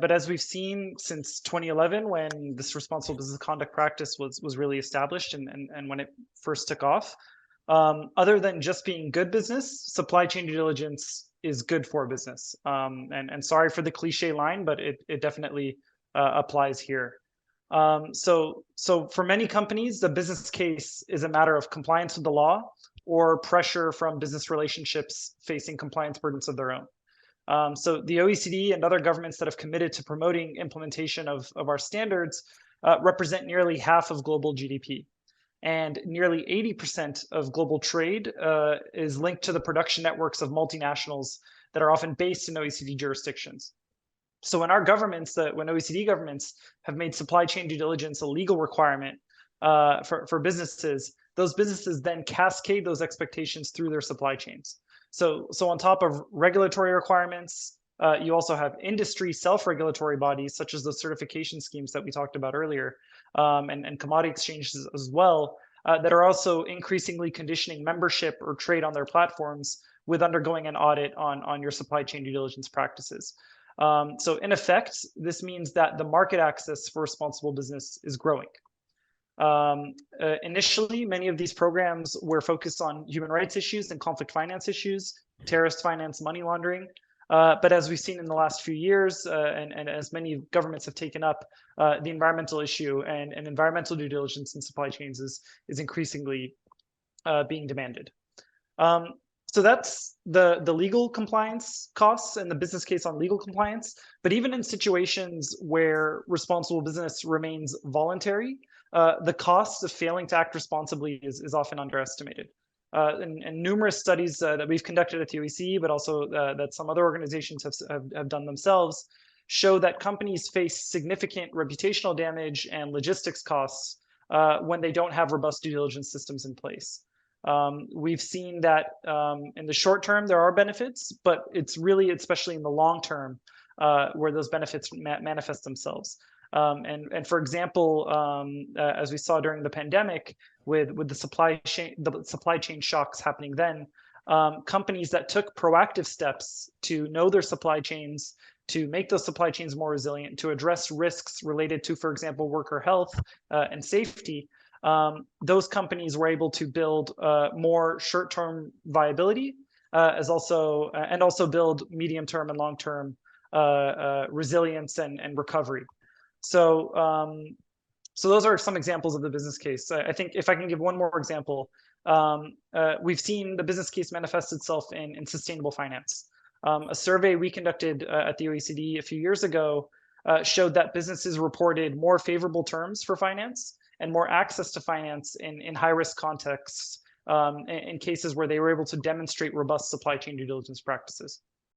but as we've seen since 2011, when this responsible business conduct practice was really established and when it first took off, other than just being good business, supply chain due diligence is good for business. And sorry for the cliche line, but it definitely applies here. So for many companies, the business case is a matter of compliance with the law or pressure from business relationships facing compliance burdens of their own. So the OECD and other governments that have committed to promoting implementation of our standards represent nearly half of global GDP. And nearly 80% of global trade is linked to the production networks of multinationals that are often based in OECD jurisdictions. So when our governments, when OECD governments have made supply chain due diligence a legal requirement for businesses, those businesses then cascade those expectations through their supply chains. So on top of regulatory requirements, you also have industry self-regulatory bodies, such as the certification schemes that we talked about earlier, and commodity exchanges as well, that are also increasingly conditioning membership or trade on their platforms with undergoing an audit on your supply chain due diligence practices. So in effect, this means that the market access for responsible business is growing. Initially, many of these programs were focused on human rights issues and conflict finance issues, terrorist finance, money laundering. But as we've seen in the last few years, and as many governments have taken up, the environmental issue and environmental due diligence in supply chains is increasingly being demanded. So that's the legal compliance costs and the business case on legal compliance. But even in situations where responsible business remains voluntary, the cost of failing to act responsibly is often underestimated. And numerous studies that we've conducted at the OECD, but also that some other organizations have done themselves, show that companies face significant reputational damage and logistics costs when they don't have robust due diligence systems in place. We've seen that in the short term, there are benefits, but it's really, especially in the long term, where those benefits manifest themselves. And for example, as we saw during the pandemic, with the supply chain shocks happening then, companies that took proactive steps to know their supply chains, to make those supply chains more resilient, to address risks related to, for example, worker health and safety, those companies were able to build more short-term viability, and also build medium-term and long-term resilience and recovery. So those are some examples of the business case. I think if I can give one more example, we've seen the business case manifest itself in sustainable finance. A survey we conducted at the OECD a few years ago showed that businesses reported more favorable terms for finance and more access to finance in high-risk contexts in cases where they were able to demonstrate robust supply chain due diligence practices.